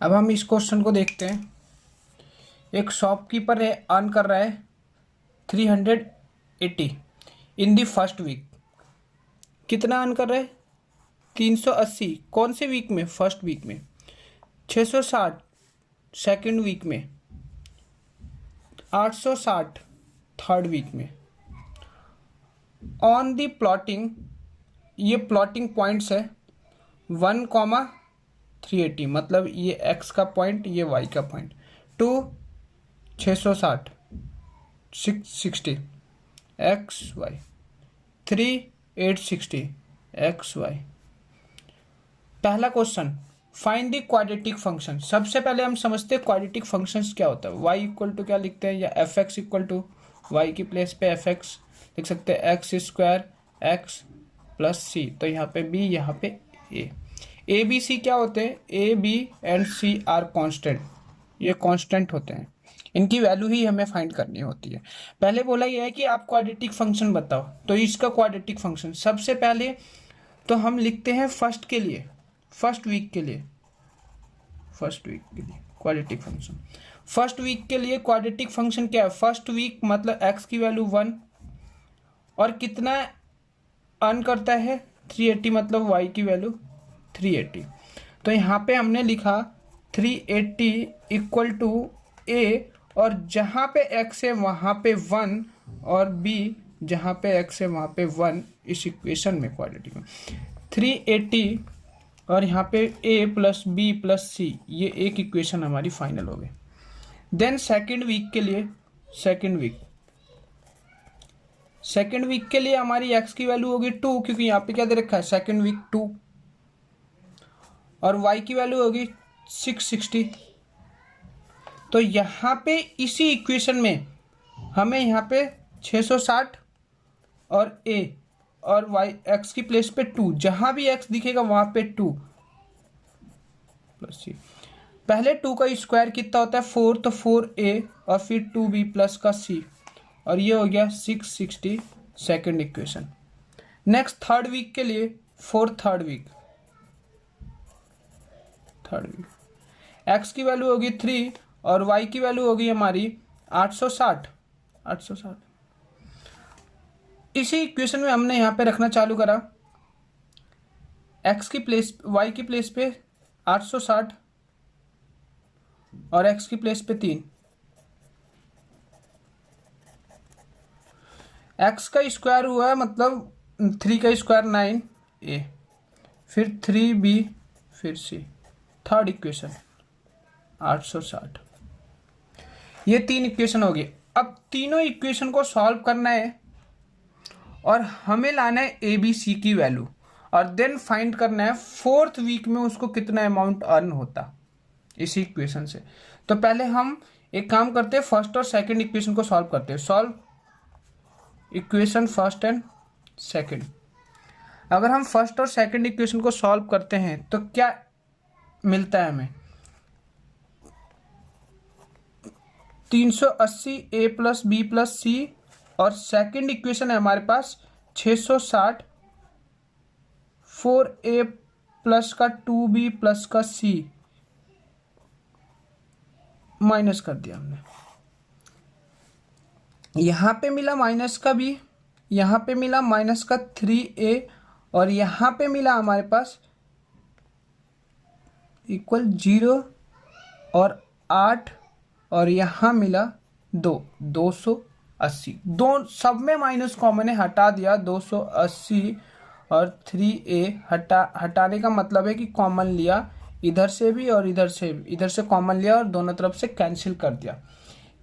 अब हम इस क्वेश्चन को देखते हैं। एक शॉपकीपर है, अर्न कर रहा है 380 इन दी फर्स्ट वीक। कितना अर्न कर रहा है? 380। कौन से वीक में? फर्स्ट वीक में। 660 सेकेंड वीक में। 860 थर्ड वीक में। ऑन दी प्लॉटिंग, ये प्लॉटिंग पॉइंट्स है 1,380, मतलब ये एक्स का पॉइंट, ये वाई का पॉइंट। To 660 660 X Y 3860 X Y. पहला question, find the quadratic function. सबसे पहले हम समझते हैं क्वाड्रेटिक फंक्शंस क्या होता है। वाई इक्वल टू क्या लिखते हैं, या F X equal to Y की प्लेस पे एफ एक्स लिख सकते हैं, X square X plus C. तो यहाँ पे बी, यहाँ पे ए बी सी क्या होते हैं? A B and C are constant, ये कांस्टेंट होते हैं। इनकी वैल्यू ही हमें फाइंड करनी होती है। पहले बोला यह है कि आप क्वाड्रेटिक फंक्शन बताओ, तो इसका क्वाड्रेटिक फंक्शन सबसे पहले तो हम लिखते हैं फर्स्ट के लिए, फर्स्ट वीक के लिए, फर्स्ट वीक के लिए क्वाड्रेटिक फंक्शन। फर्स्ट वीक के लिए क्वाड्रेटिक फंक्शन क्या है? फर्स्ट वीक मतलब एक्स की वैल्यू 1 और कितना अर्न करता है 380, मतलब वाई की वैल्यू 380। तो यहाँ पे हमने लिखा 380 इक्वल टू ए, और जहाँ पे एक्स है वहाँ पे 1 और बी जहाँ पे एक्स है वहाँ पे 1। इस इक्वेशन में क्वाड्रेटिक 380 और यहाँ पे ए प्लस बी प्लस सी, ये एक इक्वेशन हमारी फाइनल हो गई। देन सेकेंड वीक के लिए, सेकेंड वीक के लिए हमारी एक्स की वैल्यू होगी 2, क्योंकि यहाँ पे क्या दे रखा है सेकेंड वीक 2, और वाई की वैल्यू होगी 660। तो यहाँ पे इसी इक्वेशन में हमें यहाँ पे 660 और ए और वाई एक्स की प्लेस पे 2, जहाँ भी एक्स दिखेगा वहाँ पे 2 प्लस सी। पहले 2 का स्क्वायर कितना होता है? 4, तो 4a और फिर 2b प्लस का c, और ये हो गया 660 second equation. Next third week के लिए, थर्ड वीक एक्स की वैल्यू होगी 3 और वाई की वैल्यू होगी हमारी 860। इसी इक्वेशन में हमने यहाँ पे रखना चालू करा, एक्स की प्लेस, वाई की प्लेस पे 860 और एक्स की प्लेस पे 3। एक्स का स्क्वायर हुआ है मतलब 3 का स्क्वायर 9 ए, फिर 3b फिर c। Third equation 860। ये 3 इक्वेशन हो गई। अब तीनों इक्वेशन को सॉल्व करना है और हमें लाना है ए बी सी की वैल्यू, और देन फाइंड करना है फोर्थ वीक में उसको कितना अमाउंट अर्न होता इसी इक्वेशन से। तो पहले हम एक काम करते हैं, फर्स्ट और सेकंड इक्वेशन को सॉल्व करते हैं। Solve equation first and second. अगर हम फर्स्ट और सेकंड इक्वेशन को सॉल्व करते हैं तो क्या मिलता है हमें? 380 ए प्लस बी प्लस सी, और सेकंड इक्वेशन है हमारे पास 660 4a प्लस का 2b प्लस का c, माइनस कर दिया हमने। यहाँ पे मिला माइनस का b, यहाँ पे मिला माइनस का 3a, और यहाँ पे मिला हमारे पास इक्वल 0 और 8, और यहाँ मिला 280। दो सब में माइनस कॉमन है, हटा दिया 280 और 3a हटाने का मतलब है कि कॉमन लिया इधर से भी और इधर से कॉमन लिया और दोनों तरफ से कैंसिल कर दिया।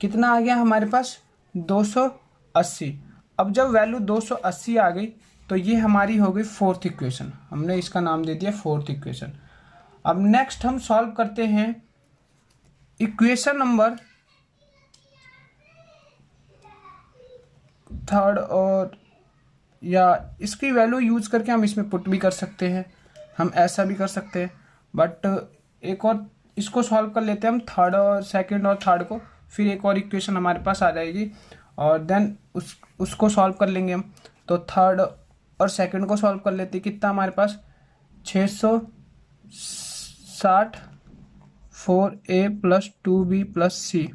कितना आ गया हमारे पास? 280। अब जब वैल्यू 280 आ गई तो ये हमारी हो गई फोर्थ इक्वेशन, हमने इसका नाम दे दिया फोर्थ इक्वेशन। अब नेक्स्ट हम सॉल्व करते हैं इक्वेशन नंबर थर्ड, और या इसकी वैल्यू यूज करके हम इसमें पुट भी कर सकते हैं, हम ऐसा भी कर सकते हैं। बट एक और इसको सॉल्व कर लेते हैं हम, थर्ड और सेकंड और थर्ड को, फिर एक और इक्वेशन हमारे पास आ जाएगी और देन उसको सॉल्व कर लेंगे हम। तो थर्ड और सेकंड को सॉल्व कर लेते हैं। कितना हमारे पास? 660 4a प्लस 2b प्लस सी,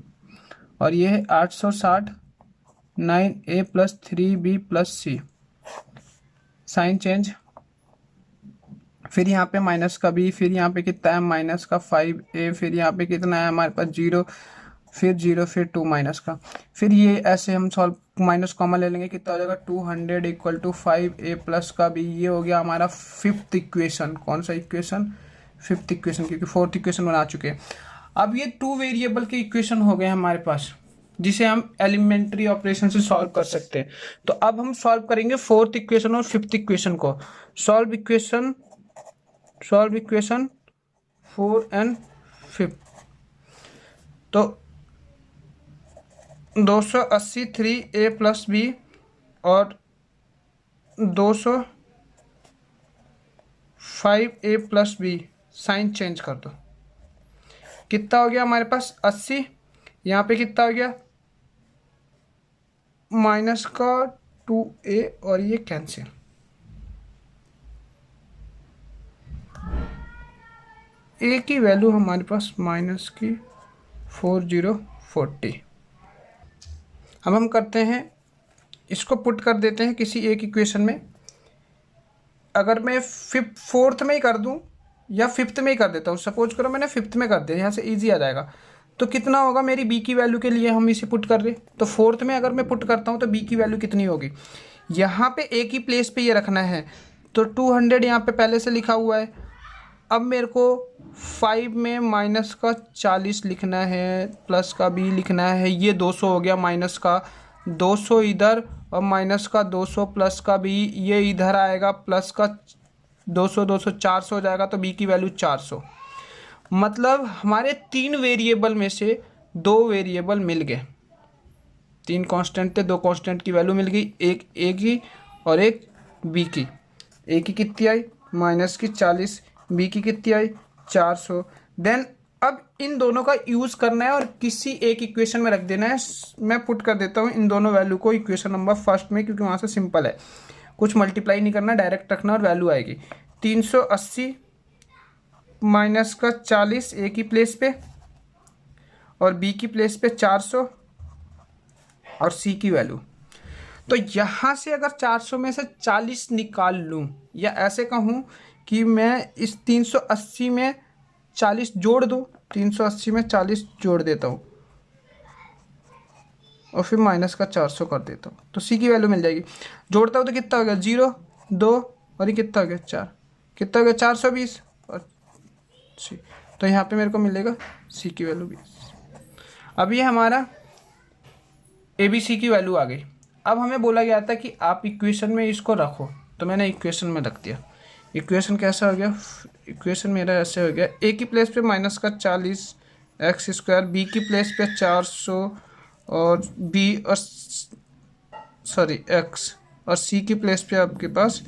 और ये है 860 9a प्लस 3b प्लस सी। साइन चेंज, फिर यहाँ पे माइनस का b, फिर यहाँ पे कितना है माइनस का 5a, फिर यहाँ पे कितना है हमारे पास 0, फिर 0, फिर 2 माइनस का। फिर ये ऐसे हम सॉल्व, माइनस कॉमन ले लेंगे, कितना हो जाएगा 200 इक्वल टू 5a प्लस का b। ये हो गया हमारा फिफ्थ इक्वेशन। कौन सा इक्वेशन? फिफ्थ इक्वेशन, क्योंकि फोर्थ इक्वेशन बना चुके हैं। अब ये 2 वेरिएबल के इक्वेशन हो गए हमारे पास, जिसे हम एलिमेंट्री ऑपरेशन से सॉल्व कर सकते हैं। तो अब हम सॉल्व करेंगे फोर्थ इक्वेशन और फिफ्थ इक्वेशन को। Solve equation 4 and 5। तो 280 3a प्लस b और 205a plus b, sign change कर दो। कितना हो गया हमारे पास 80, यहाँ पे कितना हो गया माइनस का 2a, और ये कैंसिल। a की वैल्यू हमारे पास माइनस की 4040। अब हम करते हैं, इसको पुट कर देते हैं किसी एक इक्वेशन में। अगर मैं फोर्थ में ही कर दूं या फिफ्थ में ही कर देता हूँ, सपोज करो मैंने फिफ्थ में कर दिया, यहाँ से इजी आ जाएगा। तो कितना होगा मेरी b की वैल्यू के लिए हम इसे पुट कर रहे, तो फोर्थ में अगर मैं पुट करता हूँ तो b की वैल्यू कितनी होगी, यहाँ पे a की प्लेस पे ये रखना है। तो 200 यहाँ पे पहले से लिखा हुआ है। अब मेरे को 5 में माइनस का 40 लिखना है, प्लस का b लिखना है। ये 200 हो गया, माइनस का 200 इधर और माइनस का 200 प्लस का b, ये इधर आएगा, प्लस का 200 200 400 हो जाएगा। तो b की वैल्यू 400। मतलब हमारे 3 वेरिएबल में से 2 वेरिएबल मिल गए। 3 कांस्टेंट थे, 2 कांस्टेंट की वैल्यू मिल गई, एक a की और एक b की। a की कितनी आई माइनस की 40, b की कितनी आई 400। देन अब इन दोनों का यूज़ करना है और किसी एक इक्वेशन में रख देना है। मैं पुट कर देता हूँ इन दोनों वैल्यू को इक्वेशन नंबर फर्स्ट में, क्योंकि वहाँ से सिंपल है, कुछ मल्टीप्लाई नहीं करना, डायरेक्ट रखना और वैल्यू आएगी 380 माइनस का 40 ए की प्लेस पे और बी की प्लेस पे 400 और सी की वैल्यू। तो यहाँ से अगर 400 में से 40 निकाल लूँ, या ऐसे कहूँ कि मैं इस 380 में 40 जोड़ दूँ, 380 में 40 जोड़ देता हूँ और फिर माइनस का 400 कर देता हूँ, तो सी की वैल्यू मिल जाएगी। जोड़ता हूँ तो कितना हो गया 0 2 और ये कितना हो गया 4, कितना हो गया 420 और सी। तो यहाँ पे मेरे को मिलेगा सी की वैल्यू 20। अब ये हमारा ए बी सी की वैल्यू आ गई। अब हमें बोला गया था कि आप इक्वेशन में इसको रखो, तो मैंने इक्वेशन में रख दिया। इक्वेशन कैसा हो गया, इक्वेशन मेरा ऐसे हो गया, ए की प्लेस पे माइनस का 40 एक्स स्क्वायर, बी की प्लेस पे 400 और बी और सॉरी एक्स, और सी की प्लेस पे आपके पास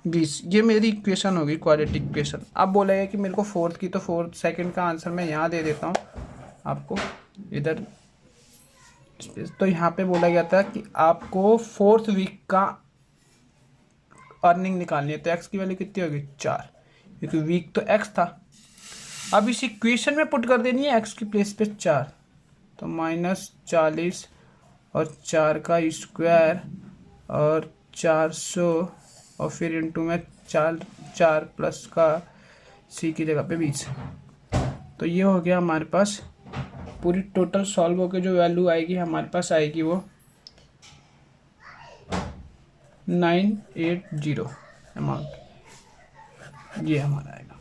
20। ये मेरी इक्वेशन होगी क्वाड्रेटिक इक्वेशन। अब बोला गया कि मेरे को फोर्थ की, तो फोर्थ सेकंड का आंसर मैं यहाँ दे देता हूँ आपको इधर। तो यहाँ पे बोला गया था कि आपको फोर्थ वीक का अर्निंग निकालनी है, तो एक्स की वैल्यू कितनी होगी 4, क्योंकि वीक तो एक्स था। अब इस इक्वेशन में पुट कर देनी है एक्स की प्लेस पे 4, तो -40 और 4 का स्क्वायर और 400 और फिर इंटू में 4 प्लस का सी की जगह पे 20। तो ये हो गया हमारे पास पूरी टोटल सॉल्व होकर जो वैल्यू आएगी हमारे पास आएगी वो 980 अमाउंट, ये हमारा आएगा।